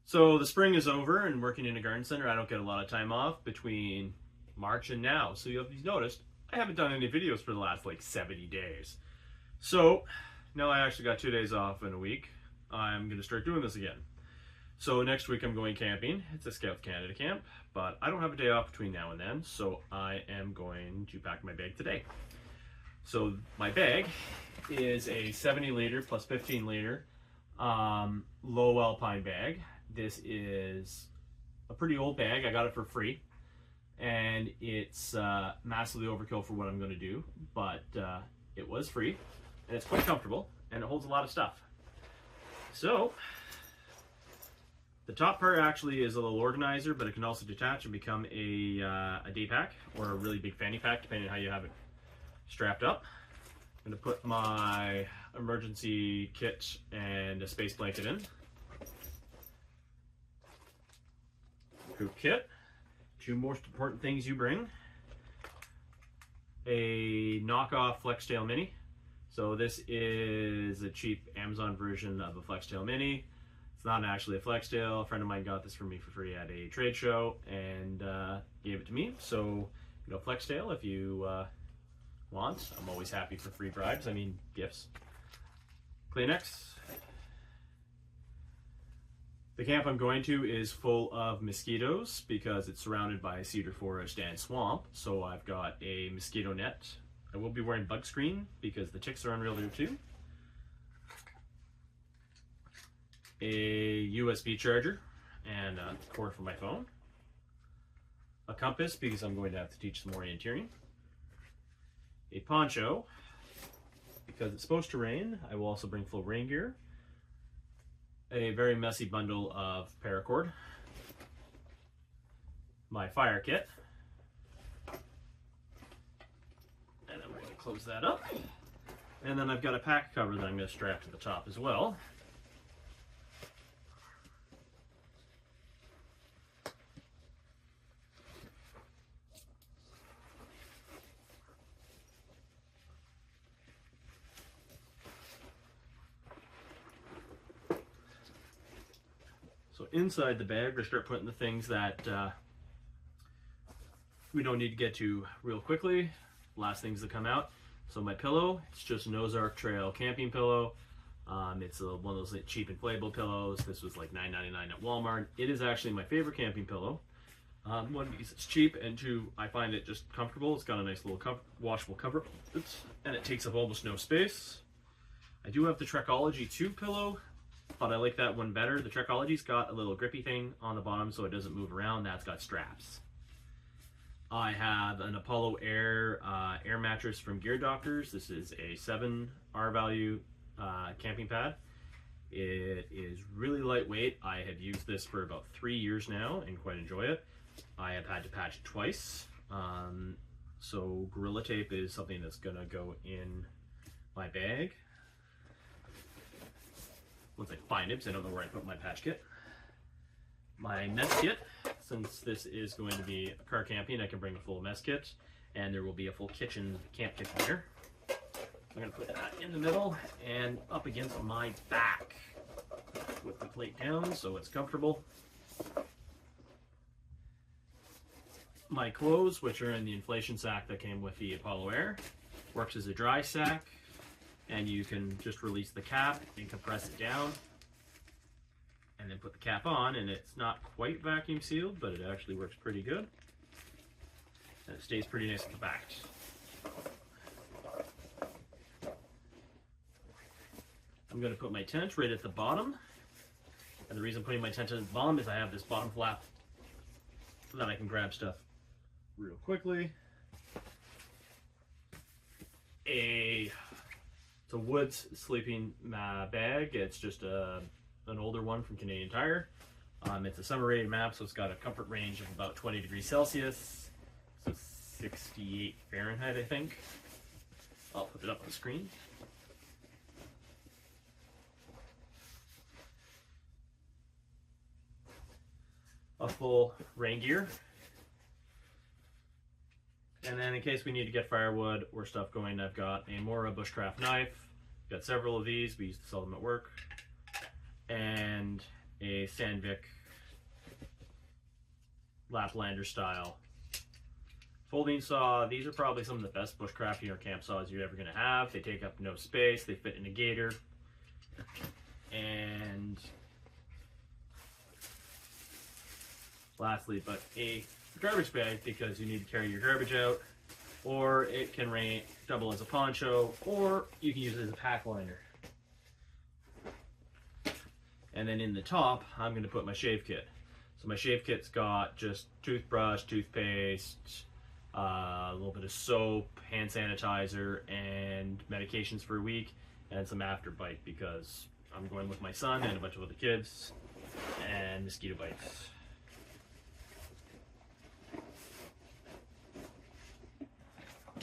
So the spring is over, and working in a garden center, I don't get a lot of time off between March and now. So you've noticed I haven't done any videos for the last like 70 days. So now I actually got 2 days off in a week. I'm going to start doing this again. So next week I'm going camping. It's a Scouts Canada camp, but I don't have a day off between now and then, so I am going to pack my bag today. So my bag is a 70 liter plus 15 liter low alpine bag. This is a pretty old bag. I got it for free, and it's massively overkill for what I'm going to do, but it was free, and it's quite comfortable, and it holds a lot of stuff. So the top part actually is a little organizer, but it can also detach and become a day pack or a really big fanny pack, depending on how you have it strapped up. I'm going to put my emergency kit and a space blanket in. Group kit. Two most important things you bring. A knockoff Flextail Mini. So this is a cheap Amazon version of a Flextail Mini. It's not actually a Flextail. A friend of mine got this for me for free at a trade show and gave it to me. So, Flextail, if you want. I'm always happy for free bribes. I mean, gifts. Kleenex. The camp I'm going to is full of mosquitoes because it's surrounded by cedar forest and swamp. So I've got a mosquito net. I will be wearing bug screen because the ticks are unreal there too. A USB charger and a cord for my phone. A compass because I'm going to have to teach some orienteering. A poncho because it's supposed to rain. I will also bring full rain gear. A very messy bundle of paracord. My fire kit. And then we're going to close that up. And then I've got a pack cover that I'm going to strap to the top as well. So inside the bag, we start putting the things that we don't need to get to real quickly. Last things that come out. So my pillow, it's just an Ozark Trail camping pillow. It's one of those cheap inflatable pillows. This was like $9.99 at Walmart. It is actually my favorite camping pillow. One, because it's cheap, and two, I find it just comfortable. It's got a nice little washable cover. Oops. And it takes up almost no space. I do have the Trekology 2 pillow, but I like that one better. The Trekology's got a little grippy thing on the bottom so it doesn't move around. That's got straps. I have an Apollo Air air mattress from Gear Doctors. This is a 7 R-value camping pad. It is really lightweight. I have used this for about 3 years now and quite enjoy it. I have had to patch it twice. So Gorilla Tape is something that's going to go in my bag once I find it, because I don't know where I put my patch kit. My mess kit, since this is going to be car camping, I can bring a full mess kit, and there will be a full kitchen, camp kitchen here. I'm going to put that in the middle and up against my back with the plate down so it's comfortable. My clothes, which are in the inflation sack that came with the Apollo Air, works as a dry sack. And you can just release the cap and compress it down and then put the cap on, and it's not quite vacuum sealed, but it actually works pretty good. And it stays pretty nice at the back. I'm going to put my tent right at the bottom. And the reason I'm putting my tent at the bottom is I have this bottom flap so that I can grab stuff real quickly. It's a Woods sleeping bag. It's just an older one from Canadian Tire. It's a summer rated map, so it's got a comfort range of about 20 degrees Celsius. So 68 Fahrenheit, I think. I'll put it up on the screen. A full rain gear. And then in case we need to get firewood or stuff going, I've got a Mora bushcraft knife. Got several of these. We used to sell them at work. And a Sandvik Laplander style folding saw. These are probably some of the best bushcrafting or camp saws you're ever going to have. They take up no space, they fit in a gator, and lastly, but a garbage bag, because you need to carry your garbage out, or it can double as a poncho, or you can use it as a pack liner. And then in the top, I'm going to put my shave kit. So my shave kit's got just toothbrush, toothpaste, a little bit of soap, hand sanitizer, and medications for a week, and some Afterbite because I'm going with my son and a bunch of other kids, and mosquito bites.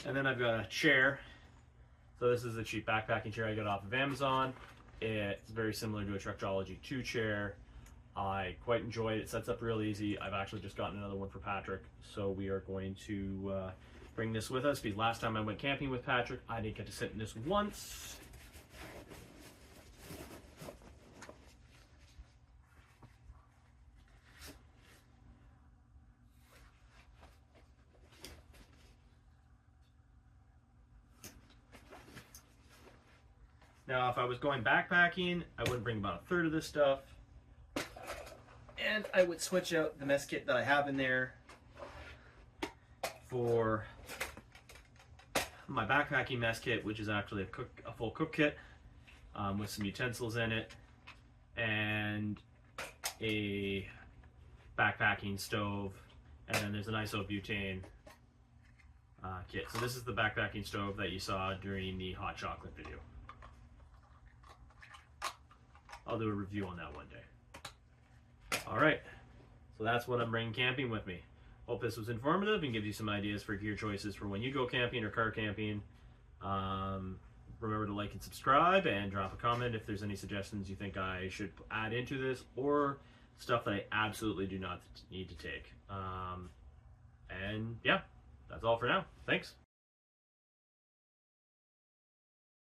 And then I've got a chair. So this is a cheap backpacking chair I got off of Amazon. It's very similar to a Trekology 2 chair. I quite enjoy it. It sets up real easy. I've actually just gotten another one for Patrick, so we are going to bring this with us, because last time I went camping with Patrick, I didn't get to sit in this once. Now, if I was going backpacking, I wouldn't bring about a third of this stuff. And I would switch out the mess kit that I have in there for my backpacking mess kit, which is actually a full cook kit with some utensils in it, and a backpacking stove, and then there's an isobutane kit. So this is the backpacking stove that you saw during the hot chocolate video. I'll do a review on that one day. Alright, so that's what I'm bringing camping with me. Hope this was informative and gives you some ideas for gear choices for when you go camping or car camping. Remember to like and subscribe, and drop a comment if there's any suggestions you think I should add into this, or stuff that I absolutely do not need to take. And yeah, that's all for now. Thanks.